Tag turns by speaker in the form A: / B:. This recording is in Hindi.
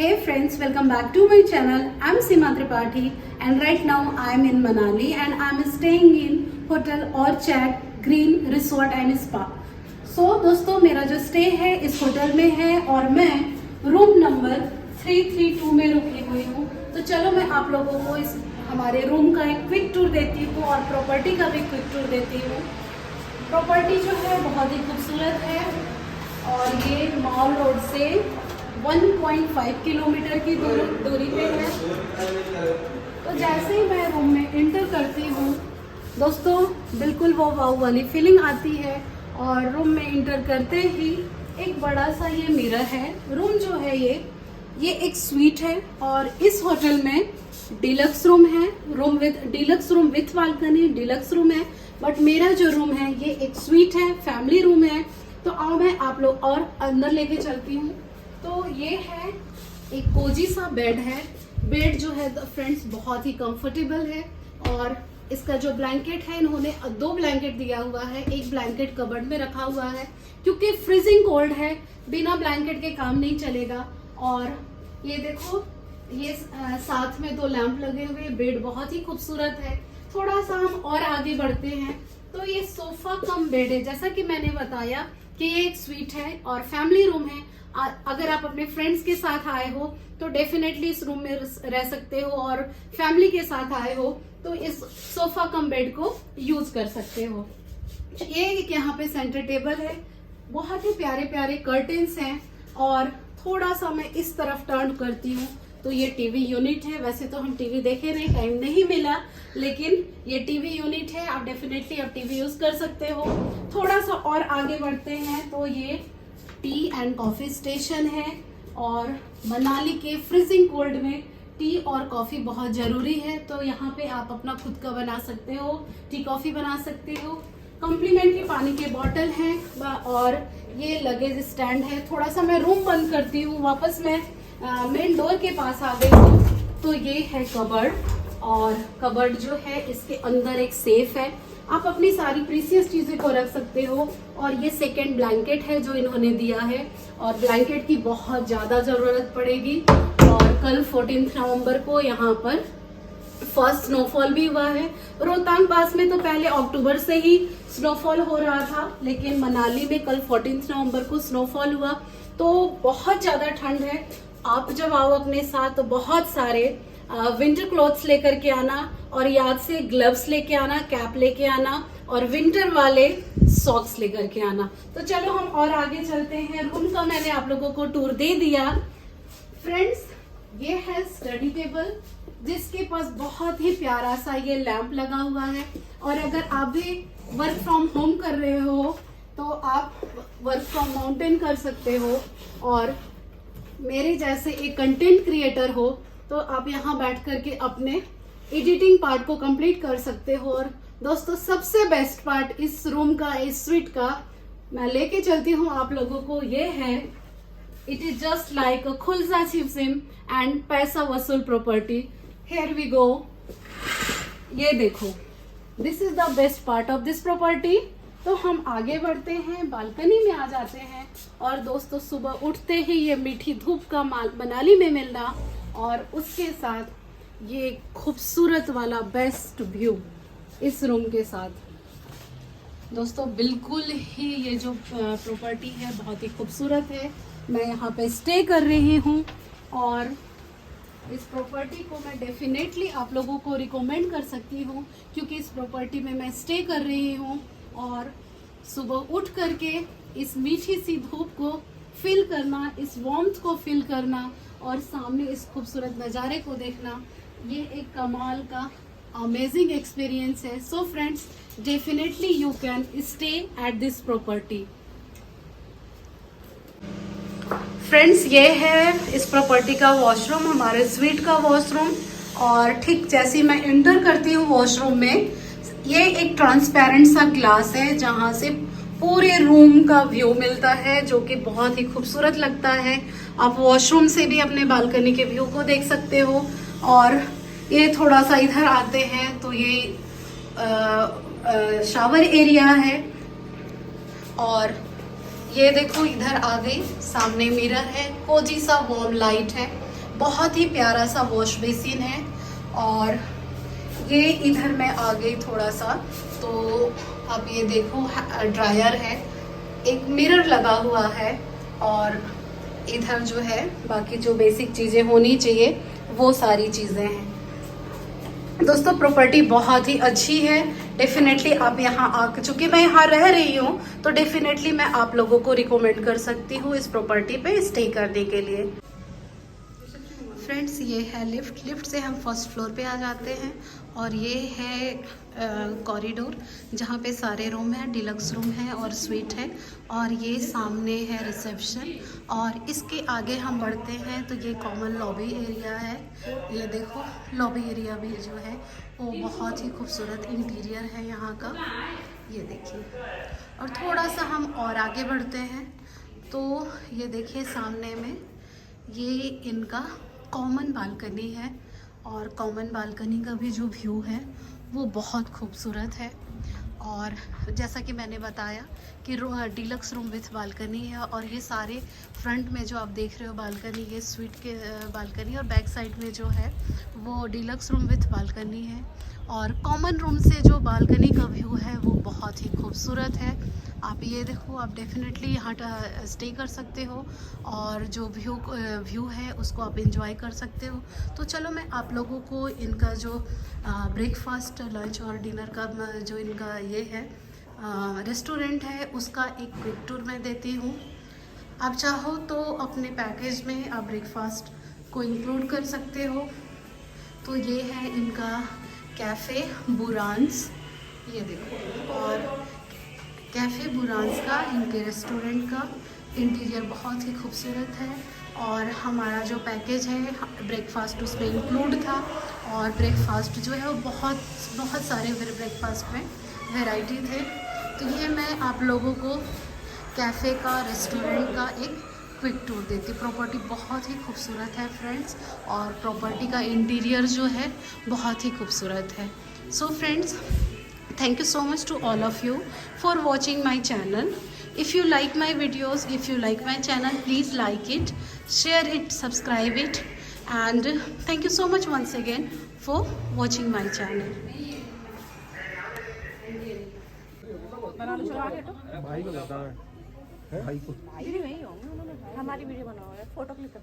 A: Hey friends, welcome back to my channel. I'm Seema Tripathi and right now I'm in Manali and I'm staying in Hotel Orchard Green Resort and Spa. So दोस्तों मेरा जो स्टे है इस होटल में है और मैं रूम नंबर 332 में रुकी हुई हूँ। तो चलो मैं आप लोगों को इस हमारे रूम का एक क्विक टूर देती हूँ और प्रॉपर्टी का भी क्विक टूर देती हूँ। प्रॉपर्टी जो है बहुत ही खूबसूरत है और ये मॉल रोड से 1.5 किलोमीटर की दूरी पे है। तो जैसे ही मैं रूम में इंटर करती हूँ दोस्तों बिल्कुल वो वाव वाली फीलिंग आती है और रूम में इंटर करते ही एक बड़ा सा ये मिरर है। रूम जो है ये एक स्वीट है और इस होटल में डिलक्स रूम है, deluxe room with balcony deluxe room है। बट मेरा जो रूम है ये एक स्वीट है, फैमिली रूम है। तो आओ मैं आप लोग और अंदर लेके चलती हूँ। तो ये है एक कोजी सा बेड है। बेड जो है फ्रेंड्स बहुत ही कंफर्टेबल है और इसका जो ब्लैंकेट है इन्होंने 2 ब्लैंकेट दिया हुआ है। एक ब्लैंकेट कबर्ड में रखा हुआ है क्योंकि फ्रीजिंग कोल्ड है, बिना ब्लैंकेट के काम नहीं चलेगा। और ये देखो ये साथ में 2 लैंप लगे हुए। बेड बहुत ही खूबसूरत है। थोड़ा सा हम और आगे बढ़ते हैं तो ये सोफा कम बेड है। जैसा कि मैंने बताया कि ये एक स्वीट है और फैमिली रूम है। अगर आप अपने फ्रेंड्स के साथ आए हो तो डेफिनेटली इस रूम में रह सकते हो और फैमिली के साथ आए हो तो इस सोफा कम बेड को यूज कर सकते हो। ये एक यहाँ पे सेंटर टेबल है, बहुत ही प्यारे प्यारे कर्टेन्स हैं। और थोड़ा सा मैं इस तरफ टर्न करती हूँ तो ये टीवी यूनिट है। वैसे तो हम टीवी देखे नहीं, टाइम नहीं मिला, लेकिन ये टीवी यूनिट है। आप डेफिनेटली आप टीवी यूज कर सकते हो। थोड़ा सा और आगे बढ़ते हैं तो ये टी एंड कॉफी स्टेशन है और मनाली के फ्रीजिंग कोल्ड में टी और कॉफी बहुत जरूरी है। तो यहाँ पे आप अपना खुद का बना सकते हो, टी कॉफी बना सकते हो। कॉम्प्लीमेंट्री पानी के बॉटल हैं और ये लगेज स्टैंड है। थोड़ा सा मैं रूम बंद करती हूँ, वापस मैं मेन डोर के पास आ गई हूँ। तो ये है कबर्ड और कबर्ड जो है इसके अंदर एक सेफ है। आप अपनी सारी प्रीसियस चीजें को रख सकते हो। और ये सेकेंड ब्लैंकेट है जो इन्होंने दिया है और ब्लैंकेट की बहुत ज्यादा जरूरत पड़ेगी। और कल 14 नवंबर को यहाँ पर फर्स्ट स्नोफॉल भी हुआ है। रोहतांग पास में तो पहले अक्टूबर से ही स्नोफॉल हो रहा था, लेकिन मनाली में कल 14 नवंबर को स्नोफॉल हुआ। तो बहुत ज्यादा ठंड है। आप जब आओ अपने साथ तो बहुत सारे विंटर क्लोथ्स लेकर के आना और याद से ग्लव्स लेके आना, कैप लेके आना और विंटर वाले सॉक्स लेकर के आना। तो चलो हम और आगे चलते हैं। रूम का मैंने आप लोगों को टूर दे दिया। फ्रेंड्स ये है स्टडी टेबल जिसके पास बहुत ही प्यारा सा ये लैंप लगा हुआ है। और अगर आप भी वर्क फ्रॉम होम कर रहे हो तो आप वर्क फ्रॉम माउंटेन कर सकते हो और मेरे जैसे एक कंटेंट क्रिएटर हो तो आप यहाँ बैठ करके अपने एडिटिंग पार्ट को कंप्लीट कर सकते हो। और दोस्तों सबसे बेस्ट पार्ट इस रूम का, इस स्वीट का मैं लेके चलती हूँ आप लोगों को, ये है it is just like a खुलसा शिवसिम एंड पैसा वसूल प्रॉपर्टी। Here we go. ये देखो, this is the best part of this property. तो हम आगे बढ़ते हैं, बालकनी में आ जाते हैं। और दोस्तों सुबह उठते ही ये मीठी धूप का मनाली में मिलना और उसके साथ ये खूबसूरत वाला बेस्ट व्यू इस रूम के साथ। दोस्तों बिल्कुल ही ये जो प्रॉपर्टी है बहुत ही खूबसूरत है। मैं यहाँ पे स्टे कर रही हूँ और इस प्रॉपर्टी को मैं डेफिनेटली आप लोगों को रिकमेंड कर सकती हूँ क्योंकि इस प्रॉपर्टी में मैं स्टे कर रही हूँ। और सुबह उठ करके इस मीठी सी धूप को फील करना, इस वार्मथ को फील करना और सामने इस खूबसूरत नज़ारे को देखना, ये एक कमाल का अमेजिंग एक्सपीरियंस है। So friends definitely you can stay at this property. Friends ये है इस प्रॉपर्टी का वॉशरूम, हमारे स्वीट का वॉशरूम। और ठीक जैसे मैं एंटर करती हूँ वॉशरूम में, ये एक ट्रांसपेरेंट सा ग्लास है जहाँ से पूरे रूम का व्यू मिलता है जो कि बहुत ही खूबसूरत लगता है। आप वॉशरूम से भी अपने बालकनी के व्यू को देख सकते हो। और ये थोड़ा सा इधर आते हैं तो ये शावर एरिया है। और ये देखो इधर आ गई, सामने मिरर है, कोजी सा वार्म लाइट है। बहुत ही प्यारा सा वॉश बेसिन है। और ये इधर मैं आ गई थोड़ा सा, तो अब ये देखो ड्रायर है, एक मिरर लगा हुआ है, और इधर जो है बाकी जो बेसिक चीज़ें होनी चाहिए वो सारी चीज़ें हैं। दोस्तों प्रॉपर्टी बहुत ही अच्छी है, डेफिनेटली आप यहाँ आ, चूँकि मैं यहाँ रह रही हूँ तो डेफिनेटली मैं आप लोगों को रिकमेंड कर सकती हूँ इस प्रॉपर्टी पे स्टे करने के लिए। फ्रेंड्स ये है लिफ्ट, लिफ्ट से हम फर्स्ट फ्लोर पे आ जाते हैं, और ये है कॉरिडोर जहाँ पे सारे रूम हैं, डिलक्स रूम है और स्वीट है, और ये सामने है रिसेप्शन। और इसके आगे हम बढ़ते हैं तो ये कॉमन लॉबी एरिया है। ये देखो लॉबी एरिया भी जो है वो बहुत ही खूबसूरत इंटीरियर है यहाँ का, ये देखिए। और थोड़ा सा हम और आगे बढ़ते हैं तो ये देखिए सामने में ये इनका कॉमन बालकनी है, और कॉमन बालकनी का भी जो व्यू है वो बहुत खूबसूरत है। और जैसा कि मैंने बताया कि डिलक्स रूम विथ बालकनी है, और ये सारे फ्रंट में जो आप देख रहे हो बालकनी, ये स्वीट के बालकनी, और बैक साइड में जो है वो डिलक्स रूम विथ बालकनी है। और कॉमन रूम से जो बालकनी का व्यू है वो बहुत ही खूबसूरत है। आप ये देखो, आप डेफिनेटली यहाँ स्टे कर सकते हो, और जो व्यू है उसको आप इंजॉय कर सकते हो। तो चलो मैं आप लोगों को इनका जो ब्रेकफास्ट, लंच और डिनर का जो इनका ये है रेस्टोरेंट है उसका एक क्विक टूर मैं देती हूँ। आप चाहो तो अपने पैकेज में आप ब्रेकफास्ट को इंक्लूड कर सकते हो। तो ये है इनका कैफ़े बुरांस, ये देखो। और कैफ़े बुरांस का, इनके रेस्टोरेंट का इंटीरियर बहुत ही खूबसूरत है। और हमारा जो पैकेज है ब्रेकफास्ट उसमें इंक्लूड था, और ब्रेकफास्ट जो है वो बहुत सारे ब्रेकफास्ट में वैरायटी थे। तो ये मैं आप लोगों को कैफ़े का, रेस्टोरेंट का एक क्विक टूर देती। प्रॉपर्टी बहुत ही खूबसूरत है फ्रेंड्स, और प्रॉपर्टी का इंटीरियर जो है बहुत ही खूबसूरत है। So friends, thank you so much to all of you for watching my channel. If you like my videos, if you like my channel, please like it, share it, subscribe it, and thank you so much once again for watching my channel.
B: भाई को बताओ, भाई को हमारी वीडियो बनाओ, फोटो क्लिक कर।